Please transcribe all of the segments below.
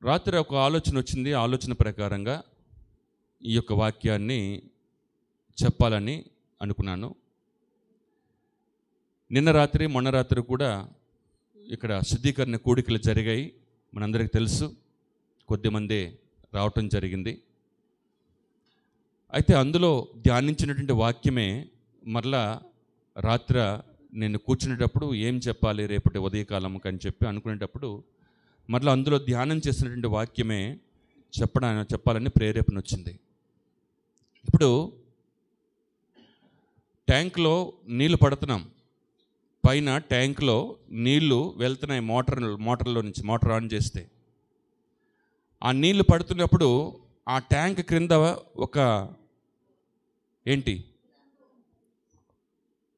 రాత్రి ఒక ఆలోచన వచ్చింది. ఆలోచన ప్రకారంగా ఈ యొక్క వాక్యాన్ని చెప్పాలని అనుకున్నాను. నిన్న రాత్రి మొన్న రాత్రి కూడా ఇక్కడ శుద్ధీకరణ కూడికలు జరిగాయి, మనందరికీ తెలుసు. కొద్దిమంది రావటం జరిగింది. అయితే అందులో ధ్యానించినటువంటి వాక్యమే మరలా రాత్రి నేను కూర్చునేటప్పుడు ఏం చెప్పాలి రేపటి ఉదయకాలంకి అని చెప్పి అనుకునేటప్పుడు మరలా అందులో ధ్యానం చేసినటువంటి వాక్యమే చెప్పాలని ప్రేరేపణ వచ్చింది. ఇప్పుడు ట్యాంక్లో నీళ్లు పడుతున్నాం, పైన ట్యాంక్లో నీళ్లు వెళ్తున్నాయి మోటార్లో నుంచి. మోటార్ ఆన్ చేస్తే ఆ నీళ్లు పడుతున్నప్పుడు ఆ ట్యాంక్ క్రింద ఒక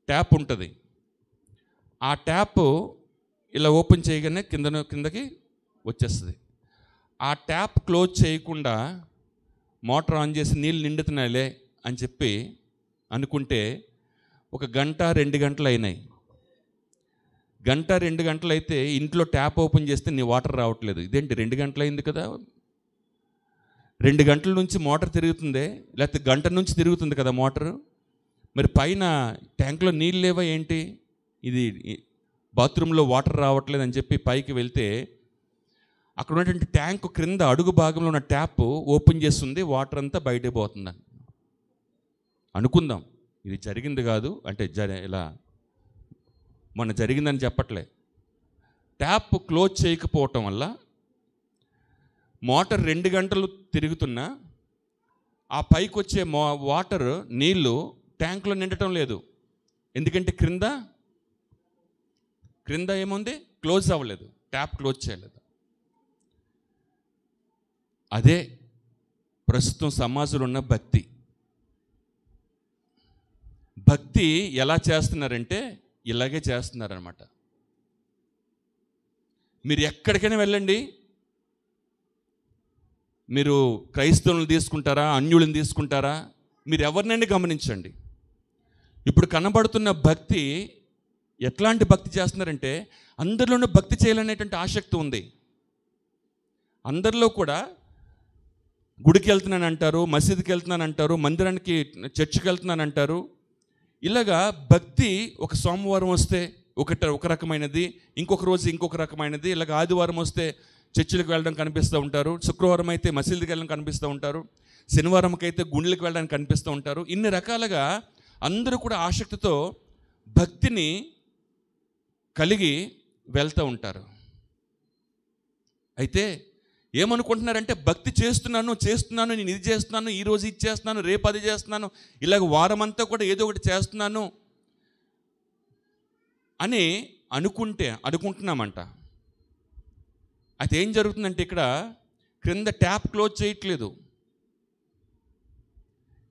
ట్యాప్ ఉంటుంది. ఆ ట్యాప్ ఇలా ఓపెన్ చేయగానే కిందకి వచ్చేస్తుంది. ఆ ట్యాప్ క్లోజ్ చేయకుండా మోటార్ ఆన్ చేసి నీళ్ళు నిండుతున్నాయిలే అని చెప్పి అనుకుంటే 1 గంట 2 గంటలు అయినాయి. 1 గంట 2 గంటలు అయితే ఇంట్లో ట్యాప్ ఓపెన్ చేస్తే నీ వాటర్ రావట్లేదు. ఇదేంటి 2 గంటలు అయింది కదా, 2 గంటల నుంచి మోటార్ తిరుగుతుందే, లేకపోతే గంట నుంచి తిరుగుతుంది కదా మోటారు, మరి పైన ట్యాంక్లో నీళ్ళు లేవా ఏంటి, ఇది బాత్రూంలో వాటర్ రావట్లేదు అని చెప్పి పైకి వెళ్తే అక్కడ ఉన్నటువంటి ట్యాంకు క్రింద అడుగు భాగంలో ఉన్న ట్యాప్ ఓపెన్ చేస్తుంది, వాటర్ అంతా బయటకు పోతుందని అనుకుందాం. ఇది జరిగింది కాదు అంటే ఇలా మన జరిగిందని చెప్పట్లే. ట్యాప్ క్లోజ్ చేయకపోవటం వల్ల మోటార్ 2 గంటలు తిరుగుతున్నా ఆ పైకి వచ్చే వాటర్ నీళ్ళు ట్యాంకులో నిండటం లేదు. ఎందుకంటే క్రింద ఏముంది, క్లోజ్ అవ్వలేదు, ట్యాప్ క్లోజ్ చేయలేదు. అదే ప్రస్తుతం సమాజంలో ఉన్న భక్తి ఎలా చేస్తున్నారంటే ఇలాగే చేస్తున్నారనమాట. మీరు ఎక్కడికైనా వెళ్ళండి, మీరు క్రైస్తవులను తీసుకుంటారా, అన్యులను తీసుకుంటారా, మీరు ఎవరినైనా గమనించండి. ఇప్పుడు కనబడుతున్న భక్తి ఎట్లాంటి భక్తి చేస్తున్నారంటే అందరిలోనూ భక్తి చేయాలనేటువంటి ఆసక్తి ఉంది. అందరిలో కూడా గుడికి వెళ్తున్నాను అంటారు, మసీదుకి వెళ్తున్నాను అంటారు, మందిరానికి చర్చికి వెళ్తున్నాను అంటారు. ఇలాగా భక్తి ఒక సోమవారం వస్తే ఒక రకమైనది, ఇంకొక రోజు ఇంకొక రకమైనది. ఇలాగ ఆదివారం వస్తే చర్చిలకు వెళ్ళడం కనిపిస్తూ ఉంటారు, శుక్రవారం అయితే మసీదుకి వెళ్ళడం కనిపిస్తూ ఉంటారు, శనివారంకి అయితే గుండెలకు వెళ్ళడానికి కనిపిస్తూ ఉంటారు. ఇన్ని రకాలుగా అందరూ కూడా ఆసక్తితో భక్తిని కలిగి వెళ్తూ ఉంటారు. అయితే ఏమనుకుంటున్నారంటే భక్తి చేస్తున్నాను, నేను ఇది చేస్తున్నాను, ఈరోజు ఇది చేస్తున్నాను, రేపు అది చేస్తున్నాను, ఇలాగ వారం అంతా కూడా ఏదో ఒకటి చేస్తున్నాను అని అనుకుంటున్నామంట. అయితే ఏం జరుగుతుందంటే ఇక్కడ క్రింద ట్యాప్ క్లోజ్ చేయట్లేదు.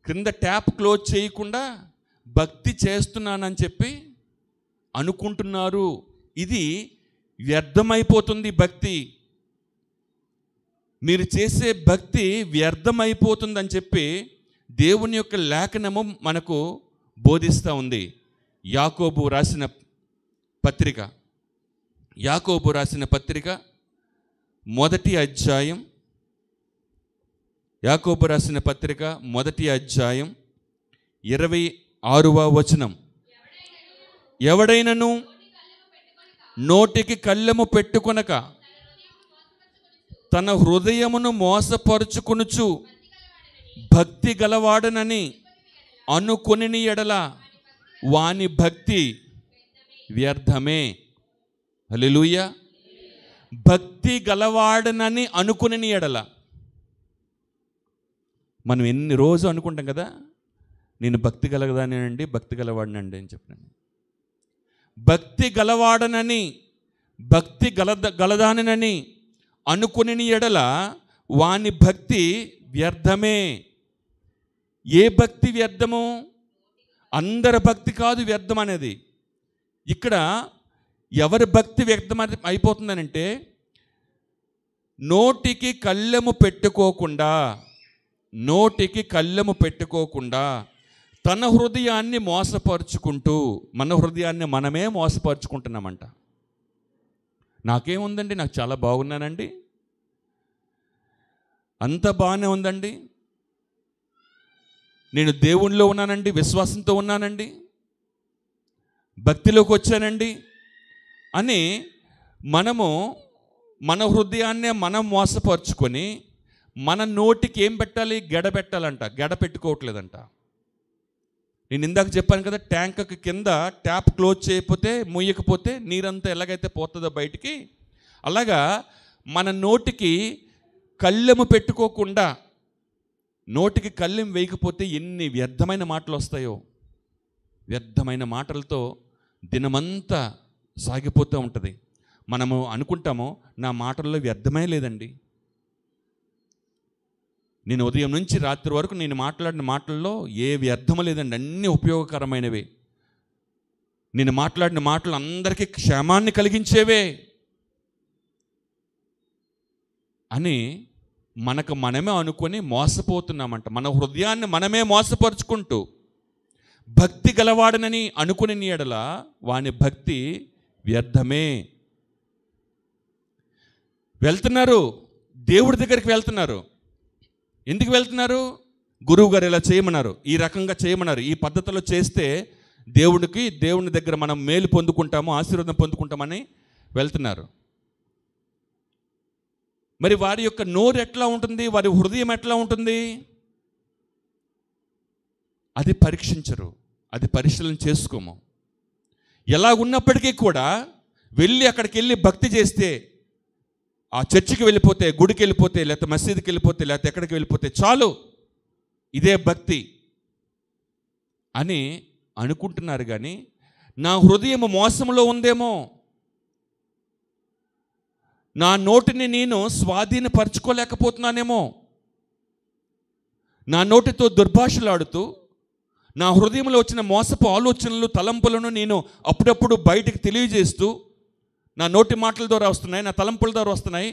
క్రింద ట్యాప్ క్లోజ్ చేయకుండా భక్తి చేస్తున్నానని చెప్పి అనుకుంటున్నారు. ఇది వ్యర్థమైపోతుంది. భక్తి, మీరు చేసే భక్తి వ్యర్థమైపోతుందని చెప్పి దేవుని యొక్క లేఖనము మనకు బోధిస్తూ ఉంది. యాకోబు రాసిన పత్రిక మొదటి అధ్యాయం, యాకోబు రాసిన పత్రిక 1వ అధ్యాయం 26వ వచనం. ఎవడైనను నోటికి కళ్ళెము పెట్టుకొనక తన హృదయమును మోసపరుచుకొనుచు భక్తి గలవాడనని అనుకొనిన ఎడల వాని భక్తి వ్యర్థమే. హల్లెలూయా. భక్తి గలవాడనని అనుకొనిన ఎడల, మనం ఎన్ని రోజు అనుకుంటాం కదా, నేను భక్తి గలదానండి, భక్తి గలవాడనండి అని చెప్పినాను. భక్తి గలవాడనని, భక్తి గలదానని అనుకుని ఎడల వాని భక్తి వ్యర్థమే. ఏ భక్తి వ్యర్థము? అందరి భక్తి కాదు వ్యర్థం అనేది. ఇక్కడ ఎవరి భక్తి వ్యర్థం అయిపోతుందనంటే నోటికి కళ్ళెము పెట్టుకోకుండా తన హృదయాన్ని మోసపరుచుకుంటూ, మన హృదయాన్ని మనమే మోసపరుచుకుంటున్నామంట. నాకేముందండి, నాకు చాలా బాగున్నానండి, అంత బాగానే ఉందండి, నేను దేవునిలో ఉన్నానండి, విశ్వాసంతో ఉన్నానండి, భక్తిలోకి వచ్చానండి అని మనము మన హృదయాన్నే మనం మోసపరుచుకొని మన నోటికి ఏం పెట్టాలి? గెడ పెట్టాలంట. గెడ పెట్టుకోవట్లేదంట. నేను ఇందాక చెప్పాను కదా, ట్యాంక్కి కింద ట్యాప్ క్లోజ్ చేయకపోతే, ముయ్యకపోతే నీరంతా ఎలాగైతే పోతుందో బయటికి, అలాగా మన నోటికి కళ్ళెము పెట్టుకోకుండా, నోటికి కళ్ళెం వేయకపోతే ఎన్ని వ్యర్థమైన మాటలు వస్తాయో. వ్యర్థమైన మాటలతో దినమంతా సాగిపోతూ ఉంటుంది. మనము అనుకుంటాము, నా మాటల్లో వ్యర్థమే లేదండి, నేను ఉదయం నుంచి రాత్రి వరకు నేను మాట్లాడిన మాటల్లో ఏ వ్యర్థము లేదండి, అన్నీ ఉపయోగకరమైనవే, నేను మాట్లాడిన మాటలు అందరికీ క్షేమాన్ని కలిగించేవే అని మనకు మనమే అనుకొని మోసపోతున్నామంట. మన హృదయాన్ని మనమే మోసపరుచుకుంటూ భక్తి గలవాడనని అనుకుని ఎడల వాని భక్తి వ్యర్థమే. వెళ్తున్నారు, దేవుడి దగ్గరికి వెళ్తున్నారు. ఎందుకు వెళ్తున్నారు? గురువు గారు ఇలా చేయమన్నారు, ఈ రకంగా చేయమన్నారు, ఈ పద్ధతిలో చేస్తే దేవుని దగ్గర మనం మేలు పొందుకుంటాము, ఆశీర్వాదం పొందుకుంటామని వెళ్తున్నారు. మరి వారి యొక్క నోరు ఎట్లా ఉంటుంది, వారి హృదయం ఎట్లా ఉంటుంది? అది పరీక్షించరు, అది పరిశీలన చేసుకోము. ఎలా ఉన్నప్పటికీ కూడా వెళ్ళి అక్కడికి వెళ్ళి భక్తి చేస్తే, ఆ చర్చికి వెళ్ళిపోతే, గుడికి వెళ్ళిపోతే, లేకపోతే మసీదుకి వెళ్ళిపోతే, లేకపోతే ఎక్కడికి వెళ్ళిపోతే చాలు, ఇదే భక్తి అని అనుకుంటున్నారు. కానీ నా హృదయం మోసంలో ఉందేమో, నా నోటిని నేను స్వాధీనపరచుకోలేకపోతున్నానేమో, నా నోటితో దుర్భాషలాడుతూ నా హృదయంలో వచ్చిన మోసపు ఆలోచనలు, తలంపులను నేను అప్పుడప్పుడు బయటకు తెలియజేస్తూ, నా నోటి మాటల ద్వారా వస్తున్నాయి, నా తలంపుల ద్వారా వస్తున్నాయి,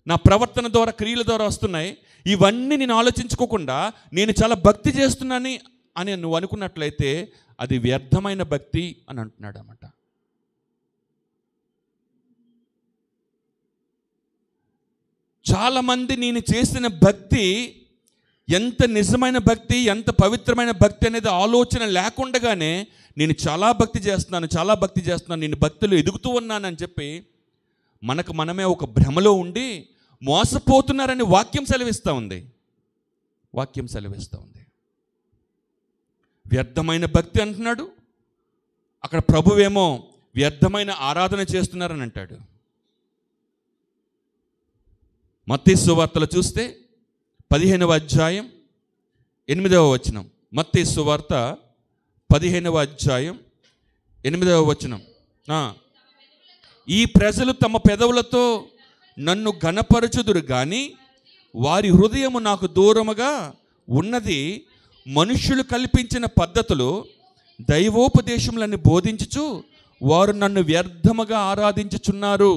నా ప్రవర్తన ద్వారా, క్రియల ద్వారా వస్తున్నాయి. ఇవన్నీ నేను ఆలోచించుకోకుండా నేను చాలా భక్తి చేస్తున్నాను అని నువ్వు అనుకున్నట్లయితే అది వ్యర్థమైన భక్తి అని అంటున్నాడు అన్నమాట. చాలామంది నేను చేసిన భక్తి ఎంత నిజమైన భక్తి, ఎంత పవిత్రమైన భక్తి అనేది ఆలోచన లేకుండానే నేను చాలా భక్తి చేస్తున్నాను, నేను భక్తిలో ఎదుగుతూ ఉన్నానని చెప్పి మనకు మనమే ఒక భ్రమలో ఉండి మోసపోతున్నారని వాక్యం సెలవిస్తూ ఉంది. వ్యర్థమైన భక్తి అంటున్నాడు, అక్కడ ప్రభువేమో వ్యర్థమైన ఆరాధన చేస్తున్నారని అంటాడు. మత్తయి సువార్తలో చూస్తే 15వ అధ్యాయం 8వ వచనం. మత్తయి సువార్త 15వ అధ్యాయం 8వ వచనం. ఈ ప్రజలు తమ పెదవులతో నన్ను ఘనపరచుదురు గాని వారి హృదయము నాకు దూరముగా ఉన్నది. మనుష్యులు కల్పించిన పద్ధతులు, దైవోపదేశములను బోధించుచు వారు నన్ను వ్యర్థముగా ఆరాధించుచున్నారు.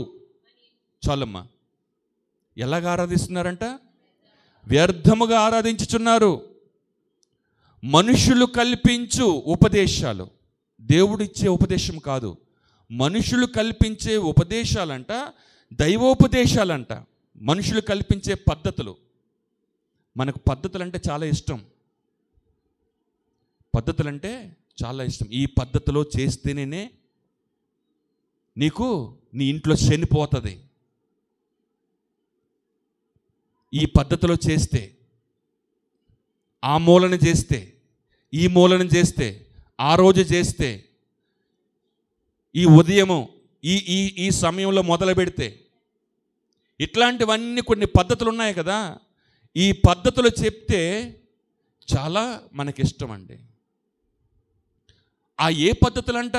చాలమ్మా, ఎలాగ ఆరాధిస్తున్నారంట? వ్యర్థముగా ఆరాధించుచున్నారు. మనుషులు కల్పించు ఉపదేశాలు, దేవుడిచ్చే ఉపదేశం కాదు, మనుషులు కల్పించే ఉపదేశాలంట, దైవోపదేశాలంట, మనుషులు కల్పించే పద్ధతులు. మనకు పద్ధతులంటే చాలా ఇష్టం, ఈ పద్ధతిలో చేస్తేనే నీకు నీ ఇంట్లో చనిపోతుంది, ఈ పద్ధతిలో చేస్తే, ఆ మూలన చేస్తే, ఈ మూలన చేస్తే, ఆ రోజు చేస్తే, ఈ ఉదయము ఈ సమయంలో మొదలు పెడితే, ఇట్లాంటివన్నీ కొన్ని పద్ధతులు ఉన్నాయి కదా. ఈ పద్ధతులు చెప్తే చాలా మనకిష్టం అండి. ఆ ఏ పద్ధతులంట?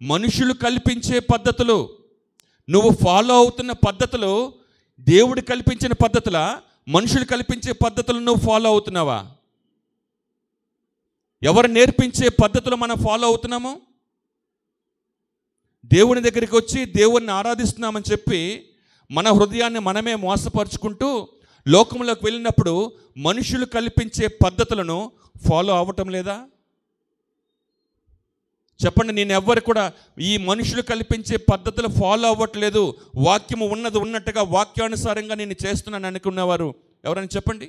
మనుషులు కల్పించే పద్ధతులు. నువ్వు ఫాలో అవుతున్న పద్ధతులు దేవుడు కల్పించిన పద్ధతులా, మనుషులు కల్పించే పద్ధతులు నువ్వు ఫాలో అవుతున్నావా? ఎవరు నేర్పించే పద్ధతులు మనం ఫాలో అవుతున్నాము? దేవుని దగ్గరికి వచ్చి దేవుణ్ణి ఆరాధిస్తున్నామని చెప్పి మన హృదయాన్ని మనమే మోసపరుచుకుంటూ లోకంలోకి వెళ్ళినప్పుడు మనుషులు కల్పించే పద్ధతులను ఫాలో అవ్వటం లేదా? చెప్పండి. నేను ఎవ్వరు కూడా ఈ మనుషులు కల్పించే పద్ధతులు ఫాలో అవ్వట్లేదు, వాక్యము ఉన్నది ఉన్నట్టుగా వాక్యానుసారంగా నేను చేస్తున్నాను అనుకునేవారు ఎవరైనా చెప్పండి.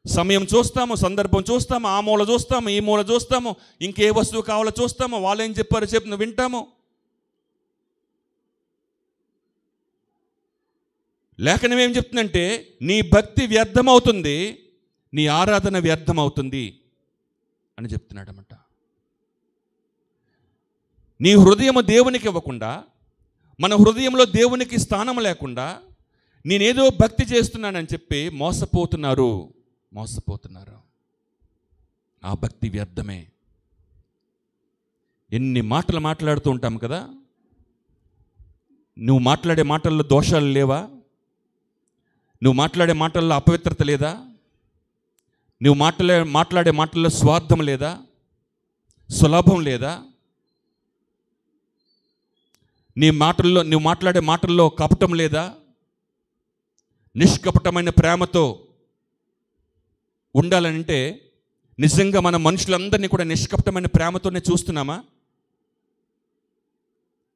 సమయం చూస్తాము, సందర్భం చూస్తాము, ఆ మూల చూస్తాము, ఈ మూల చూస్తాము, ఇంకే వస్తువు కావాలో చూస్తాము, వాళ్ళు ఏం చెప్పారో చెప్పి వింటాము. లేఖనం ఏం చెప్తుందంటే నీ భక్తి వ్యర్థమవుతుంది, నీ ఆరాధన వ్యర్థమవుతుంది అని చెప్తున్నాడన్నమాట. నీ హృదయము దేవునికి ఇవ్వకుండా, మన హృదయంలో దేవునికి స్థానం లేకుండా నేనేదో భక్తి చేస్తున్నానని చెప్పి మోసపోతున్నారు. ఆ భక్తి వ్యర్థమే. ఎన్ని మాటలు మాట్లాడుతూ ఉంటాం కదా. నువ్వు మాట్లాడే మాటల్లో దోషాలు లేవా? నువ్వు మాట్లాడే మాటల్లో అపవిత్రత లేదా? నువ్వు మాట్లాడే మాటల్లో స్వార్థం లేదా? సులభం లేదా? నువ్వు మాట్లాడే మాటల్లో కపటం లేదా? నిష్కపటమైన ప్రేమతో ఉండాలంటే నిజంగా మన మనుషులందరినీ కూడా నిష్కపటమైన ప్రేమతోనే చూస్తున్నామా?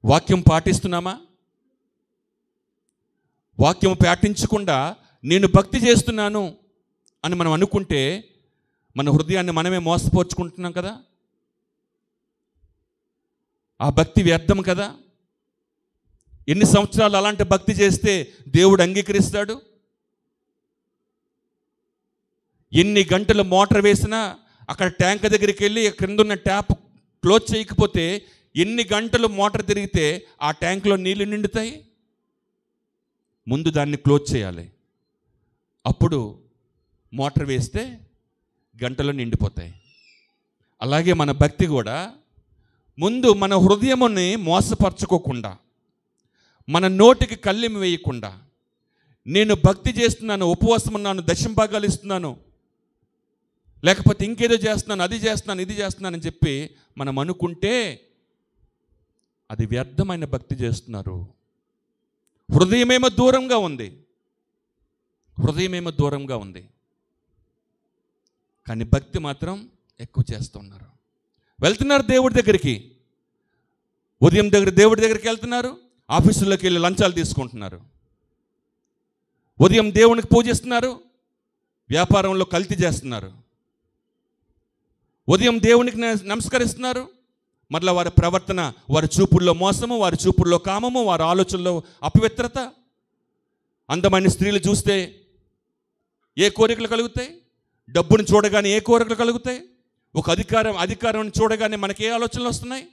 వాక్యం పాటిస్తున్నామా? వాక్యం పాటించకుండా నేను భక్తి చేస్తున్నాను అని మనం అనుకుంటే మన హృదయాన్ని మనమే మోసపోర్చుకుంటున్నాం కదా. ఆ భక్తి వ్యర్థం కదా. ఎన్ని సంవత్సరాలు అలాంటి భక్తి చేస్తే దేవుడు అంగీకరిస్తాడు? ఎన్ని గంటలు మోటార్ వేసినా అక్కడ ట్యాంక్ దగ్గరికి వెళ్ళి క్రిందున్న ట్యాప్ క్లోజ్ చేయకపోతే ఎన్ని గంటలు మోటార్ తిరిగితే ఆ ట్యాంక్లో నీళ్లు నిండుతాయి? ముందు దాన్ని క్లోజ్ చేయాలి, అప్పుడు మోటార్ వేస్తే గంటలు నిండిపోతాయి. అలాగే మన భక్తి కూడా ముందు మన హృదయముని మోసపరచుకోకుండా, మన నోటికి కళ్ళెం వేయకుండా, నేను భక్తి చేస్తున్నాను, ఉపవాసం ఉన్నాను, దశంభాగాలు ఇస్తున్నాను, లేకపోతే ఇంకేదో చేస్తున్నాను, అది చేస్తున్నాను, ఇది చేస్తున్నానని చెప్పి మనం అనుకుంటే అది వ్యర్థమైన భక్తి చేస్తున్నారు. హృదయమేమో దూరంగా ఉంది, కానీ భక్తి మాత్రం ఎక్కువ చేస్తున్నారు. వెళ్తున్నారు దేవుడి దగ్గరికి, ఉదయం దేవుడి దగ్గరికి వెళ్తున్నారు, ఆఫీసుల్లోకి వెళ్ళి లంచాలు తీసుకుంటున్నారు. ఉదయం దేవునికి పూజిస్తున్నారు, వ్యాపారంలో కల్తీ చేస్తున్నారు. ఉదయం దేవునికి నమస్కరిస్తున్నారు, మరలా వారి ప్రవర్తన, వారి చూపుల్లో మోసము, వారి చూపుల్లో కామము, వారి ఆలోచనలో అపవిత్రత. అందమైన స్త్రీలు చూస్తే ఏ కోరికలు కలుగుతాయి? డబ్బును చూడగానే ఏ కోరికలు కలుగుతాయి? ఒక అధికారం చూడగానే మనకి ఏ ఆలోచనలు వస్తున్నాయి?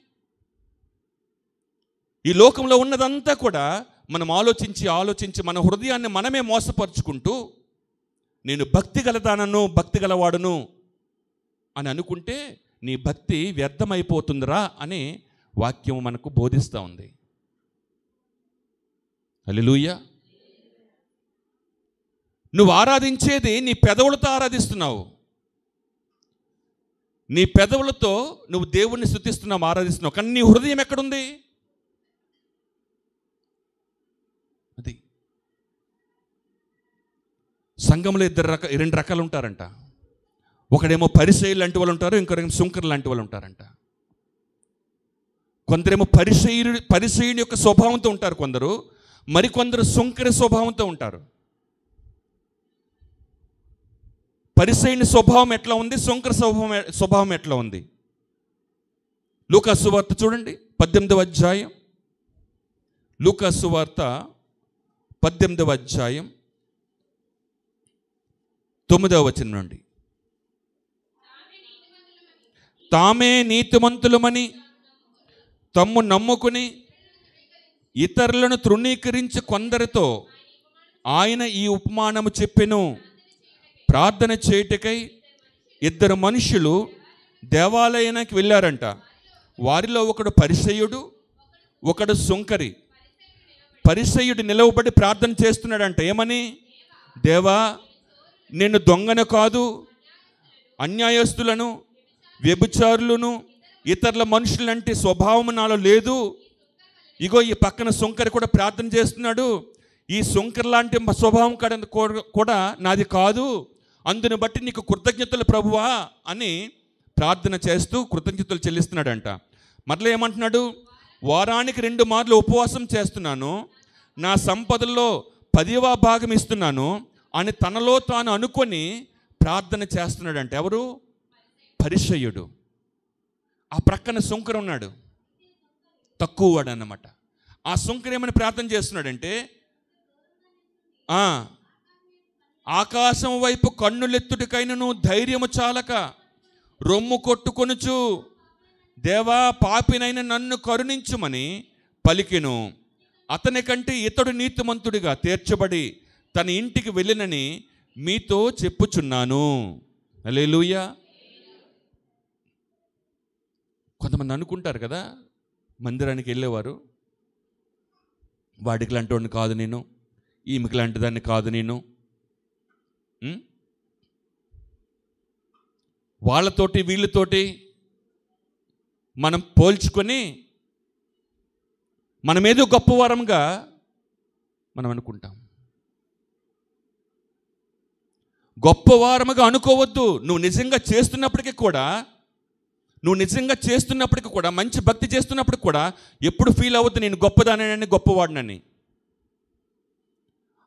ఈ లోకంలో ఉన్నదంతా కూడా మనం ఆలోచించి మన హృదయాన్ని మనమే మోసపరుచుకుంటూ నేను భక్తి గలదానను, భక్తి గలవాడును అని అనుకుంటే నీ భక్తి వ్యర్థమైపోతుందిరా అని వాక్యం మనకు బోధిస్తూ ఉంది. హల్లెలూయా. నువ్వు ఆరాధించేది నీ పెదవులతో ఆరాధిస్తున్నావు. నీ పెదవులతో నువ్వు దేవుణ్ణి స్తుతిస్తున్నావు, ఆరాధిస్తున్నావు, కానీ నీ హృదయం ఎక్కడుంది? అది సంఘంలో రెండు రకాలు ఉంటారంట. ఒకడేమో పరిసయ్యులు లాంటి వాళ్ళు ఉంటారు, ఇంకొకరేమో సుంకరు లాంటి వాళ్ళు ఉంటారంట. కొందరేమో పరిసయ్యుని యొక్క స్వభావంతో ఉంటారు కొందరు, మరికొందరు సుంకరి స్వభావంతో ఉంటారు. పరిసయ్యుని స్వభావం ఎట్లా ఉంది, సుంకర స్వభావం ఎట్లా ఉంది? లూకా సువార్త చూడండి, 18వ అధ్యాయం. లూకా సువార్త 18వ అధ్యాయం 9వ వచనం నుండి. తామే నీతిమంతులమని తమ్ము నమ్ముకుని ఇతరులను తృణీకరించి కొందరితో ఆయన ఈ ఉపమానము చెప్పెను. ప్రార్థన చేయుటకై 2 మనుషులు దేవాలయానికి వెళ్ళారంట. వారిలో ఒకడు పరిసయ్యుడు, ఒకడు సుంకరి. పరిసయ్యుడు నిలవబడి ప్రార్థన చేస్తున్నాడంట. ఏమని? దేవా, నేను దొంగను కాదు, అన్యాయస్తులను, వ్యభిచారులను, ఇతరుల మనుషులంటే స్వభావం నాలో లేదు. ఇగో ఈ పక్కన సుంకరి కూడా ప్రార్థన చేస్తున్నాడు, ఈ సుంకర్ లాంటి స్వభావం కూడా నాది కాదు, అందుని బట్టి నీకు కృతజ్ఞతలు ప్రభువా అని ప్రార్థన చేస్తూ కృతజ్ఞతలు చెల్లిస్తున్నాడంట. మరలా ఏమంటున్నాడు? వారానికి 2 మార్లు ఉపవాసం చేస్తున్నాను, నా సంపదల్లో 10వ భాగం ఇస్తున్నాను అని తనలో తాను అనుకొని ప్రార్థన చేస్తున్నాడంట. ఎవరు? పరిసయ్యుడు. ఆ ప్రక్కన సుంకరు ఉన్నాడు, తక్కువ వాడు అన్నమాట. ఆ సుంకరు ఏమని ప్రార్థన చేస్తున్నాడంటే, ఆకాశం వైపు కన్నులెత్తుటికైనను ధైర్యము చాలక రొమ్ము కొట్టుకొనుచు, దేవా పాపినైన నన్ను కరుణించుమని పలికెను. అతని కంటే ఇతడు నీతిమంతుడిగా తీర్చబడి తన ఇంటికి వెళ్ళినని మీతో చెప్పుచున్నాను. హల్లెలూయా. కొంతమంది అనుకుంటారు కదా, మందిరానికి వెళ్ళేవారు, వాడికి లాంటి వాడిని కాదు నేను, ఈమెకి లాంటి దాన్ని కాదు నేను, వాళ్ళతోటి వీళ్ళతోటి మనం పోల్చుకొని మనమేదో గొప్పవారంగా మనం అనుకుంటాం. గొప్పవారముగా అనుకోవద్దు. నువ్వు నిజంగా చేస్తున్నప్పటికీ కూడా మంచి భక్తి చేస్తున్నప్పటికి కూడా ఎప్పుడు ఫీల్ అవ్వద్దు నేను గొప్పదానని, గొప్పవాడినని.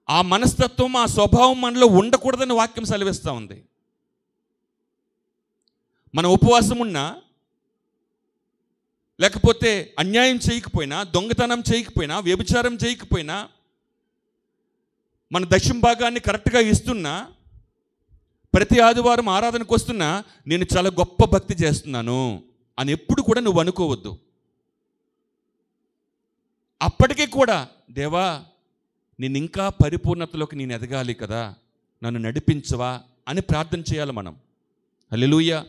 ఆ మనస్తత్వం, ఆ స్వభావం మనలో ఉండకూడదని వాక్యం సెలవిస్తూ ఉంది. మన ఉపవాసం ఉన్నా, లేకపోతే అన్యాయం చేయకపోయినా, దొంగతనం చేయకపోయినా, వ్యభిచారం చేయకపోయినా, మన దశమ భాగాన్ని కరెక్ట్గా ఇస్తున్నా, ప్రతి ఆదివారం ఆరాధనకు వస్తున్నా, నేను చాలా గొప్ప భక్తి చేస్తున్నాను అని ఎప్పుడు కూడా నువ్వు అనుకోవద్దు. అప్పటికీ కూడా దేవా నేను ఇంకా పరిపూర్ణతలోకి నేను ఎదగాలి కదా, నన్ను నడిపించవా అని ప్రార్థన చేయాలి మనం. హల్లెలూయా.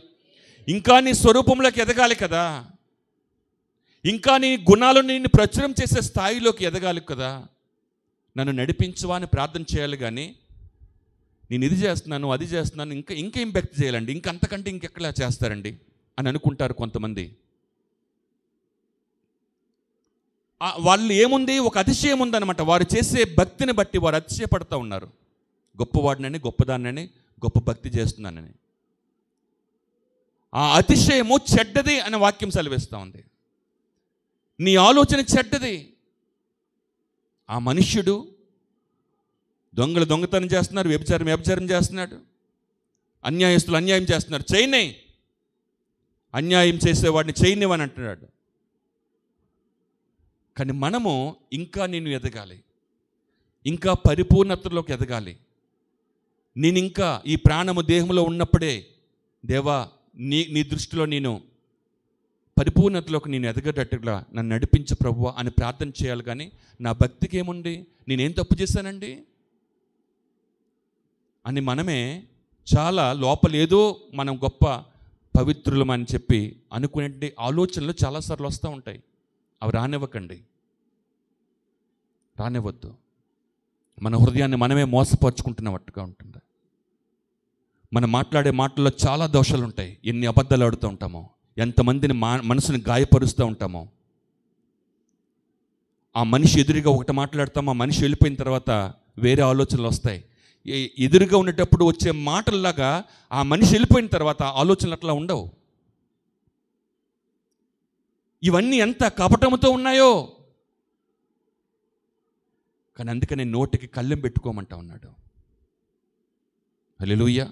ఇంకా నీ స్వరూపంలోకి ఎదగాలి కదా, ఇంకా నీ గుణాలను నేను ప్రచురం చేసే స్థాయిలోకి ఎదగాలి కదా, నన్ను నడిపించవా అని ప్రార్థన చేయాలి. కానీ నేను ఇది చేస్తున్నాను, అది చేస్తున్నాను, ఇంకేం భక్తి చేయాలండి, అంతకంటే ఇంకెక్కడా చేస్తారండి అని అనుకుంటారు కొంతమంది. వాళ్ళు ఏముంది, ఒక అతిశయం ఉందన్నమాట. వారు చేసే భక్తిని బట్టి వారు అతిశయపడుతూ ఉన్నారు. గొప్పవాడినని, గొప్పదాన్నని, గొప్ప భక్తి చేస్తున్నానని. ఆ అతిశయము చెడ్డది అనే వాక్యం సెలవిస్తూ ఉంది. నీ ఆలోచన చెడ్డది. ఆ మనుష్యుడు దొంగతనం చేస్తున్నారు, వ్యభిచారం చేస్తున్నాడు, అన్యాయస్తులు అన్యాయం చేస్తున్నారు, చేయనే, అన్యాయం చేసేవాడిని చేయనివని అంటున్నాడు. కానీ మనము ఇంకా నేను ఎదగాలి, ఇంకా పరిపూర్ణతలోకి ఎదగాలి. నేను ఇంకా ఈ ప్రాణము దేహంలో ఉన్నప్పుడే దేవా నీ దృష్టిలో నేను పరిపూర్ణతలోకి నేను ఎదగేటట్టుగా నన్ను నడిపించు ప్రభువా అని ప్రార్థన చేయాలి. కానీ నా భక్తికి ఏముంది, నేనేం తప్పు చేశానండి అని మనమే చాలా లోపలేదో మనం గొప్ప పవిత్రులమని చెప్పి అనుకునే ఆలోచనలు చాలాసార్లు వస్తూ ఉంటాయి. అవి రానివ్వద్దు. మన హృదయాన్ని మనమే మోసపరుచుకుంటున్నట్టుగా ఉంటుంది. మనం మాట్లాడే మాటల్లో చాలా దోషాలు ఉంటాయి. ఎన్ని అబద్ధాలు ఆడుతూ ఉంటామో, ఎంతమందిని మనసుని గాయపరుస్తూ ఉంటామో. ఆ మనిషి ఎదురుగా ఒకటి మాట్లాడతామో, ఆ మనిషి వెళ్ళిపోయిన తర్వాత వేరే ఆలోచనలు వస్తాయి. ఎదురుగా ఉండేటప్పుడు వచ్చే మాటల్లాగా ఆ మనిషి వెళ్ళిపోయిన తర్వాత ఆలోచనలు అట్లా ఉండవు. ఇవన్నీ ఎంత కపటంతో ఉన్నాయో. కానీ అందుకనే నోటికి కళ్ళెం పెట్టుకోమంటా ఉన్నాడు. హల్లెలూయా.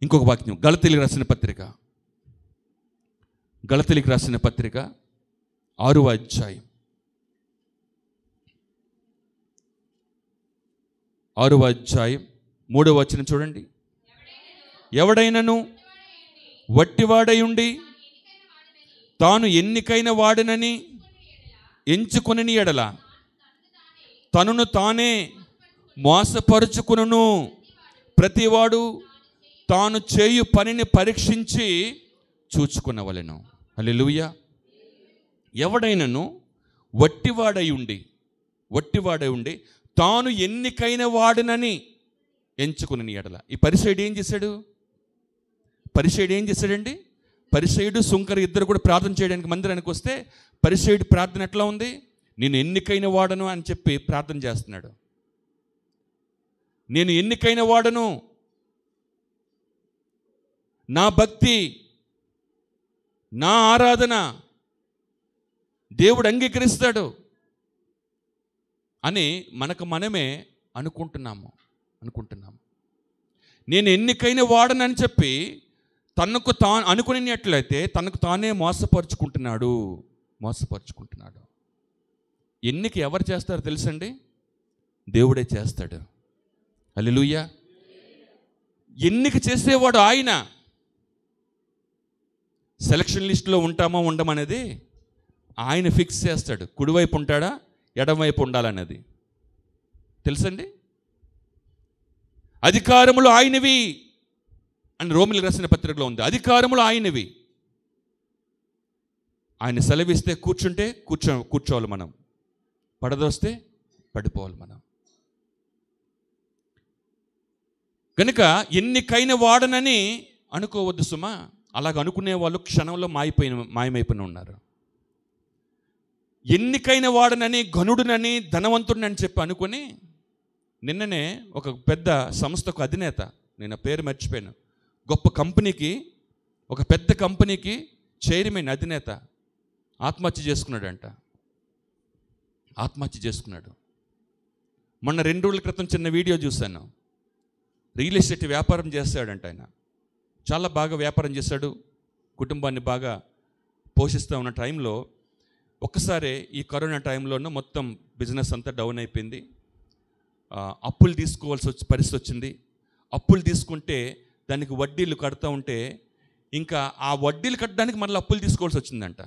ఇంకొక వాక్యం, గలతీయులకు రాసిన పత్రిక 6వ అధ్యాయం 3వ వచనం చూడండి. ఎవడైనను వట్టివాడై ఉండి తాను ఎన్నికైన వాడినని ఎంచుకొనిన ఎడల తనను తానే మోసపరుచుకును. ప్రతివాడు తాను చేయు పనిని పరీక్షించి చూచుకునవలెను. హల్లెలూయా. ఎవడైనను వట్టివాడై ఉండి తాను ఎన్నికైన వాడినని ఎంచుకుని ఎడల. ఈ పరిసయుడు ఏం చేశాడండి? పరిసయుడు సుంకరు ఇద్దరు కూడా ప్రార్థన చేయడానికి మందిరానికి వస్తే పరిసయుడు ప్రార్థన ఎట్లా ఉంది? నేను ఎన్నికైన వాడను అని చెప్పి ప్రార్థన చేస్తున్నాడు. నేను ఎన్నికైన వాడను, నా భక్తి, నా ఆరాధన దేవుడు అంగీకరిస్తాడు అని మనకు మనమే అనుకుంటున్నాము. నేను ఎన్నికైన వాడనని చెప్పి తనకు తాను అనుకునేట్లయితే తనకు తానే మోసపరుచుకుంటున్నాడు. ఎన్నిక ఎవరు చేస్తారో తెలుసండి? దేవుడే చేస్తాడు. హల్లెలూయా. ఎన్నిక చేసేవాడు ఆయన. సెలక్షన్ లిస్టులో ఉంటామా ఉండమనేది ఆయన ఫిక్స్ చేస్తాడు. కుడివైపు ఉంటాడా, ఎడమవైపు ఉండాలన్నది తెలుసండి. అధికారములు ఆయనవి అని రోమిలకు రాసిన పత్రికలో ఉంది. అధికారములు ఆయనవి. ఆయన సెలవిస్తే కూర్చుంటే కూర్చోవాలి మనం, పడదొస్తే పడిపోవాలి మనం. కనుక ఎన్నికైన వాడనని అనుకోవద్దు సుమా. అలాగ అనుకునే వాళ్ళు క్షణంలో మాయమైపోయిన ఉన్నారు. ఎన్నికైన వాడనని, ఘనుడునని, ధనవంతుడినని చెప్పి అనుకుని నిన్ననే ఒక పెద్ద సంస్థకు అధినేత, నేను పేరు మర్చిపోయాను, గొప్ప కంపెనీకి, ఒక పెద్ద కంపెనీకి చైర్మన్, అధినేత ఆత్మహత్య చేసుకున్నాడు. మొన్న 2 రోజుల క్రితం చిన్న వీడియో చూశాను. రియల్ ఎస్టేట్ వ్యాపారం చేస్తాడంట ఆయన. చాలా బాగా వ్యాపారం చేశాడు, కుటుంబాన్ని బాగా పోషిస్తూ ఉన్న టైంలో ఒక్కసారి ఈ కరోనా టైంలోనూ మొత్తం బిజినెస్ అంతా డౌన్ అయిపోయింది. అప్పులు తీసుకోవాల్సి పరిస్థితి వచ్చింది. అప్పులు తీసుకుంటే దానికి వడ్డీలు కడుతూ ఉంటే ఇంకా ఆ వడ్డీలు కట్టడానికి మళ్ళీ అప్పులు తీసుకోవాల్సి వచ్చిందంట.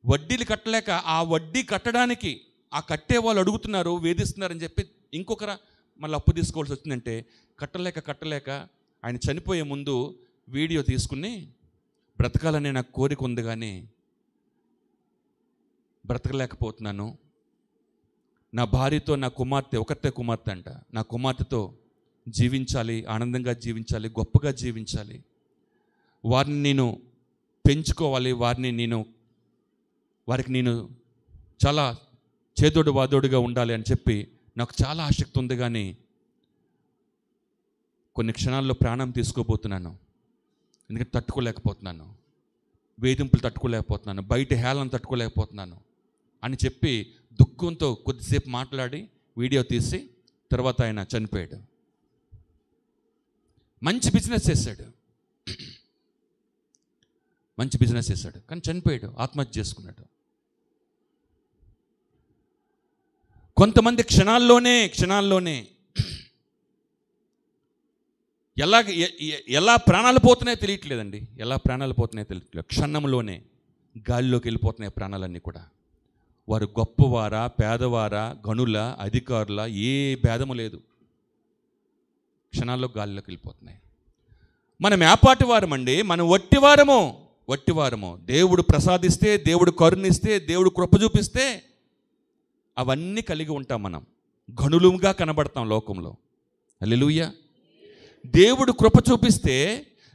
వడ్డీలు కట్టలేక ఆ వడ్డీ కట్టడానికి ఆ కట్టే వాళ్ళు అడుగుతున్నారు, వేధిస్తున్నారని చెప్పి ఇంకొకరు మళ్ళీ అప్పు తీసుకోవాల్సి వచ్చిందంటే కట్టలేక ఆయన చనిపోయే ముందు వీడియో తీసుకుని, బ్రతకాలనే నాకు కోరిక ఉంది కానీ బ్రతకలేకపోతున్నాను. నా భార్యతో, నా కుమార్తె, ఒకటే కుమార్తె అంట, నా కుమార్తెతో జీవించాలి, ఆనందంగా జీవించాలి, గొప్పగా జీవించాలి, వారిని నేను పెంచుకోవాలి, వారికి నేను చాలా చేదోడు వాదోడుగా ఉండాలి అని చెప్పి నాకు చాలా ఆసక్తి ఉంది. కానీ కొన్ని క్షణాల్లో ప్రాణం తీసుకోబోతున్నాను. ఎందుకంటే తట్టుకోలేకపోతున్నాను, వేధింపులు తట్టుకోలేకపోతున్నాను, బయట హేళన తట్టుకోలేకపోతున్నాను అని చెప్పి దుఃఖంతో కొద్దిసేపు మాట్లాడి వీడియో తీసి తర్వాత ఆయన చనిపోయాడు. మంచి బిజినెస్ చేశాడు కానీ చనిపోయాడు, ఆత్మహత్య చేసుకున్నాడు. కొంతమంది క్షణాల్లోనే ఎలా ప్రాణాలు పోతున్నాయో తెలియట్లేదండి. క్షణంలోనే గాలిలోకి వెళ్ళిపోతున్నాయి ప్రాణాలన్నీ కూడా. వారు గొప్పవారా, పేదవారా, గనుల, అధికారుల, ఏ భేదము లేదు, క్షణాల్లో గాలిలోకి వెళ్ళిపోతున్నాయి. మనం ఏపాటి వారమండి, మనం వట్టివారము. దేవుడు ప్రసాదిస్తే, దేవుడు కరుణిస్తే, దేవుడు కృప చూపిస్తే అవన్నీ కలిగి ఉంటాం. మనం గనులుగా కనబడతాం లోకంలో. హల్లెలూయా. దేవుడు కృప చూపిస్తే,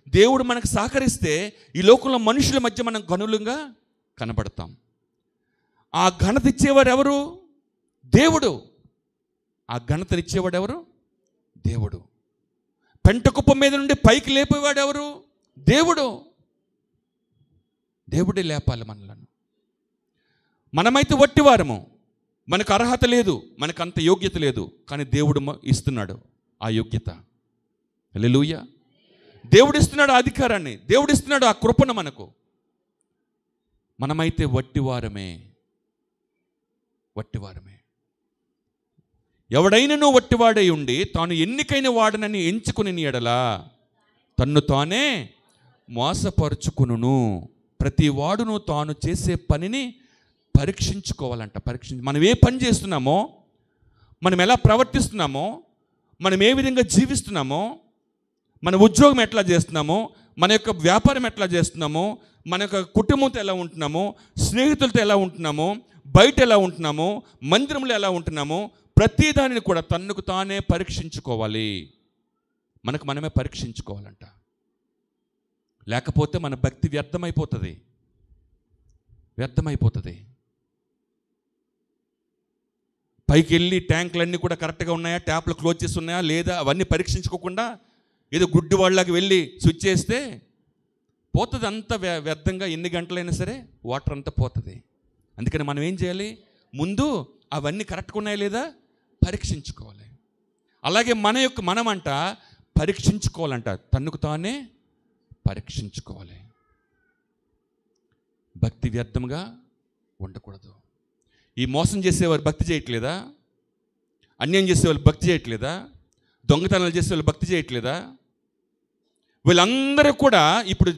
దేవుడు మనకు సహకరిస్తే ఈ లోకంలో మనుషుల మధ్య మనం గనులుగా కనబడతాం. ఆ ఘనత ఇచ్చేవాడు ఎవరు? దేవుడు. దేవుడు. పెంటకుప్ప మీద నుండి పైకి లేపేవాడు ఎవరు? దేవుడే లేపాలి మనలను. మనమైతే వట్టివారము, మనకు అర్హత లేదు, మనకు అంత యోగ్యత లేదు, కానీ దేవుడు ఇస్తున్నాడు ఆ యోగ్యత. హల్లెలూయా. దేవుడు ఇస్తున్నాడు ఆ అధికారాన్ని, దేవుడు ఇస్తున్నాడు ఆ కృపను మనకు. మనమైతే వట్టివారమే. ఎవడైనను వట్టివాడై ఉండి తాను ఎన్నికైన వాడనని ఎంచుకుని ఎడలా తన్ను తానే మోసపరుచుకును. ప్రతి వాడును తాను చేసే పనిని పరీక్షించుకోవాలంట. మనం ఏ పని చేస్తున్నామో, మనం ఎలా ప్రవర్తిస్తున్నామో, మనం ఏ విధంగా జీవిస్తున్నామో, మన ఉద్యోగం ఎట్లా చేస్తున్నామో, మన యొక్క వ్యాపారం ఎట్లా చేస్తున్నామో, మన యొక్క కుటుంబంతో ఎలా ఉంటున్నామో, స్నేహితులతో ఎలా ఉంటున్నామో, బయట ఎలా ఉంటున్నామో, మందిరంలో ఎలా ఉంటున్నామో, ప్రతి దానిని కూడా తన్నుకు తానే పరీక్షించుకోవాలి. మనకు మనమే పరీక్షించుకోవాలంట. లేకపోతే మన భక్తి వ్యర్థమైపోతుంది. పైకి వెళ్ళి ట్యాంకులన్నీ కూడా కరెక్ట్గా ఉన్నాయా, ట్యాప్లు క్లోజ్ చేసి ఉన్నాయా లేదా, అవన్నీ పరీక్షించుకోకుండా ఏదో గుడ్డి వాళ్ళకి వెళ్ళి స్విచ్ చేస్తే పోతుంది, అంత వ్యర్థంగా ఎన్ని గంటలైనా సరే వాటర్ అంతా పోతుంది. అందుకని మనం ఏం చేయాలి, ముందు అవన్నీ కరెక్ట్గా ఉన్నాయా లేదా పరీక్షించుకోవాలి. అలాగే మనమంట పరీక్షించుకోవాలంట, తన్నుకు తానే పరీక్షించుకోవాలి. భక్తి వ్యర్థంగా ఉండకూడదు. ఈ మోసం చేసేవారు భక్తి చేయట్లేదా? అన్యాయం చేసేవాళ్ళు భక్తి చేయట్లేదా? దొంగతనాలు చేసేవాళ్ళు భక్తి చేయట్లేదా? వీళ్ళందరూ కూడా ఇప్పుడు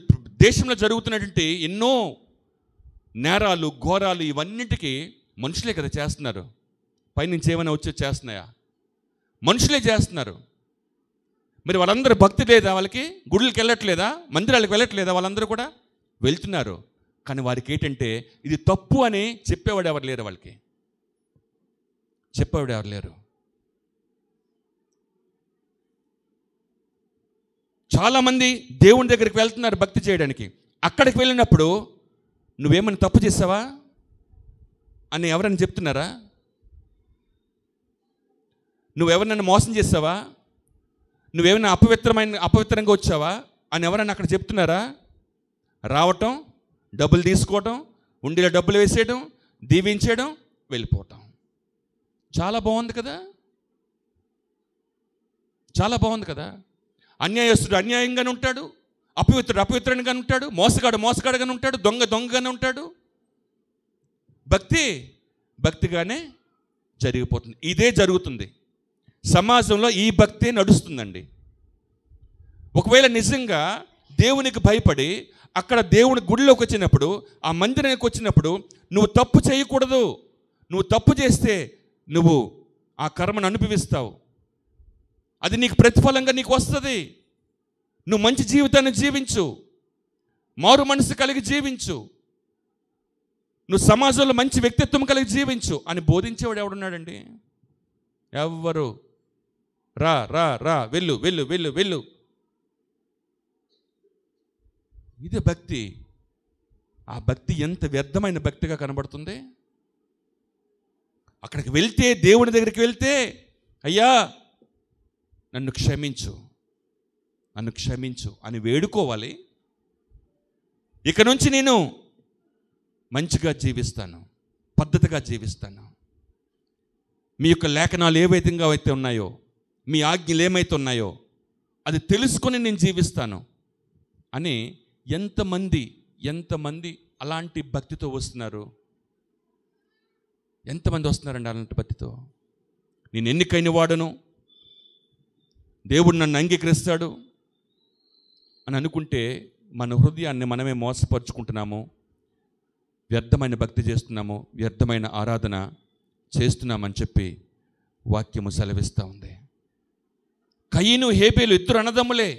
దేశంలో జరుగుతున్నటువంటి ఎన్నో నేరాలు, ఘోరాలు ఇవన్నిటికీ మనుషులే కదా చేస్తున్నారు. పైనుంచి ఏమైనా వచ్చి చేస్తున్నాయా? మనుషులే చేస్తున్నారు. మరి వాళ్ళందరూ భక్తి లేదా? వాళ్ళకి గుడులకు వెళ్ళట్లేదా? మందిరాలకు వెళ్ళట్లేదా? వాళ్ళందరూ కూడా వెళ్తున్నారు. కానీ వారికి ఏంటంటే ఇది తప్పు అని చెప్పేవాడు ఎవరు లేరు. వాళ్ళకి చెప్పేవాడు ఎవరు లేరు. చాలామంది దేవుని దగ్గరికి వెళ్తున్నారు భక్తి చేయడానికి. అక్కడికి వెళ్ళినప్పుడు నువ్వేమైనా తప్పు చేసావా అని ఎవరైనా చెప్తున్నారా? నువ్వెవరినైనా మోసం చేసావా? నువ్వేమైనా అపవిత్రంగా వచ్చావా అని ఎవరైనా అక్కడ చెప్తున్నారా? రావటం, డబ్బులు తీసుకోవటం, ఉండిలో డబ్బులు వేసేయడం, దీవించేయడం, వెళ్ళిపోవటం. చాలా బాగుంది కదా, చాలా బాగుంది కదా. అన్యాయస్తుడు అన్యాయంగానే ఉంటాడు, అపవిత్రుడు అపవిత్రంగానే ఉంటాడు, మోసగాడు మోసగాడుగానే ఉంటాడు, దొంగ దొంగగానే ఉంటాడు. భక్తిగానే జరిగిపోతుంది. ఇదే జరుగుతుంది సమాజంలో. ఈ భక్తే నడుస్తుందండి. ఒకవేళ నిజంగా దేవునికి భయపడి అక్కడ దేవుని గుడిలోకి వచ్చినప్పుడు, ఆ మందిరానికి వచ్చినప్పుడు నువ్వు తప్పు చేయకూడదు. నువ్వు తప్పు చేస్తే నువ్వు ఆ కర్మను అనుభవిస్తావు. అది నీకు ప్రతిఫలంగా నీకు వస్తుంది. నువ్వు మంచి జీవితాన్ని జీవించు, మారు మనసు కలిగి జీవించు, నువ్వు సమాజంలో మంచి వ్యక్తిత్వం కలిగి జీవించు అని బోధించేవాడు ఎవడున్నాడండి? ఎవ్వరు. రా రా రా, వెళ్ళు వెళ్ళు వెళ్ళు వెళ్ళు. ఇదే భక్తి. ఆ భక్తి ఎంత వ్యర్థమైన భక్తిగా కనబడుతుంది. అక్కడికి వెళ్తే, దేవుని దగ్గరికి వెళ్తే, అయ్యా నన్ను క్షమించు, నన్ను క్షమించు అని వేడుకోవాలి. ఇక నుంచి నేను మంచిగా జీవిస్తాను, పద్ధతిగా జీవిస్తాను, మీ యొక్క లేఖనాలు ఏవైతే అయితే ఉన్నాయో, మీ ఆజ్ఞలు ఏమైతే ఉన్నాయో అది తెలుసుకొని నేను జీవిస్తాను అని ఎంతమంది అలాంటి భక్తితో వస్తున్నారు? ఎంతమంది వస్తున్నారండి అలాంటి భక్తితో? నేను ఎన్నికైన వాడను, దేవుడు నన్ను అంగీకరిస్తాడు అని అనుకుంటే మన హృదయాన్ని మనమే మోసపరుచుకుంటున్నాము. వ్యర్థమైన భక్తి చేస్తున్నాము, వ్యర్థమైన ఆరాధన చేస్తున్నామని చెప్పి వాక్యము సెలవిస్తూ ఉంది. కయీను హేబేలు ఇద్దరు అన్నదమ్ములే.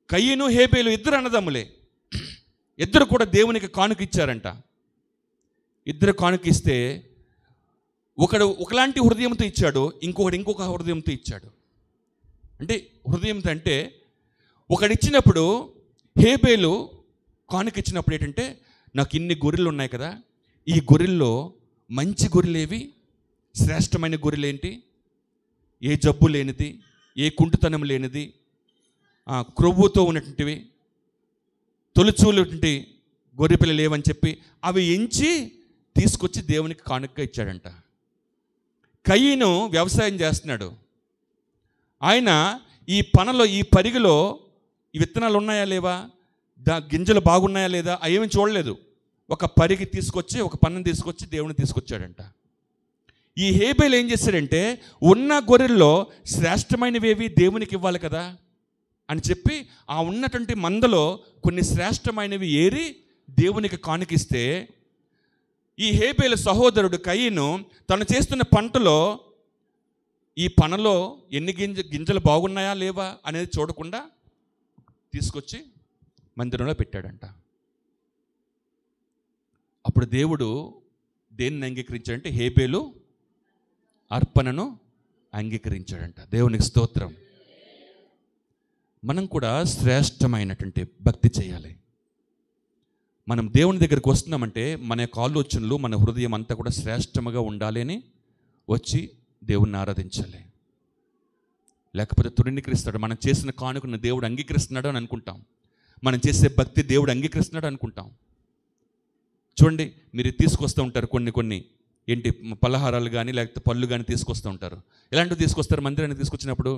కయీను హేబేలు ఇద్దరు అన్నదమ్ములే. ఇద్దరు కూడా దేవునికి కానుక ఇచ్చారంట. ఇద్దరు కానుక ఇస్తే ఒకలాంటి హృదయంతో ఇచ్చాడు, ఇంకొక హృదయంతో ఇచ్చాడు. అంటే హృదయంతో అంటే ఒకడిచ్చినప్పుడు, హేబేలు కానుక ఇచ్చినప్పుడు ఏంటంటే, నాకు ఇన్ని గొర్రెలు ఉన్నాయి కదా, ఈ గొర్రెల్లో మంచి గొర్రెలేవి, శ్రేష్టమైన గొర్రెలేంటి, ఏ జబ్బు లేనిది, ఏ కుంటుతనం లేనిది, క్రొవ్వుతో ఉన్నటువంటివి, తొలిచూలుంటి గొర్రెపిల్లలు లేవని చెప్పి అవి ఎంచి తీసుకొచ్చి దేవునికి కానుకగా ఇచ్చాడంట. కయీను వ్యవసాయం చేస్తున్నాడు. ఆయన ఈ పనలో, ఈ పరిగిలో ఈ విత్తనాలు ఉన్నాయా లేవా, గింజలు బాగున్నాయా లేదా అవేమీ చూడలేదు. ఒక పరిగి తీసుకొచ్చి, ఒక పన్ను తీసుకొచ్చి దేవుని తీసుకొచ్చాడంట. ఈ హేబేలు ఏం చేశాడంటే, ఉన్న గొర్రెల్లో శ్రేష్టమైనవేవి దేవునికి ఇవ్వాలి కదా అని చెప్పి ఆ ఉన్నటువంటి మందలో కొన్ని శ్రేష్టమైనవి ఏరి దేవునికి కానుకిస్తే, ఈ హేబేలు సహోదరుడు కయీను తను చేస్తున్న పంటలో ఈ పనలో ఎన్ని గింజలు బాగున్నాయా లేవా అనేది చూడకుండా తీసుకొచ్చి మందిరంలో పెట్టాడంట. అప్పుడు దేవుడు దేన్ని అంగీకరించాడంటే, హేబేలు అర్పణను అంగీకరించాడంట. దేవునికి స్తోత్రం. మనం కూడా శ్రేష్టమైనటువంటి భక్తి చేయాలి. మనం దేవుని దగ్గరికి వస్తున్నామంటే మన యొక్క ఆలోచనలు, మన హృదయం అంతా కూడా శ్రేష్టముగా ఉండాలి అని వచ్చి దేవుణ్ణి ఆరాధించాలి. లేకపోతే తృణీకరిస్తాడు. మనం చేసిన కానుకను దేవుడు అంగీకరిస్తున్నాడు అని అనుకుంటాం. మనం చేసే భక్తి దేవుడు అంగీకరిస్తున్నాడు అనుకుంటాం. చూడండి, మీరు తీసుకొస్తూ ఉంటారు కొన్ని ఏంటి పలహారాలు కానీ లేకపోతే పళ్ళు కానీ తీసుకొస్తూ ఉంటారు. ఎలాంటివి తీసుకొస్తారు? మందిరానికి తీసుకొచ్చినప్పుడు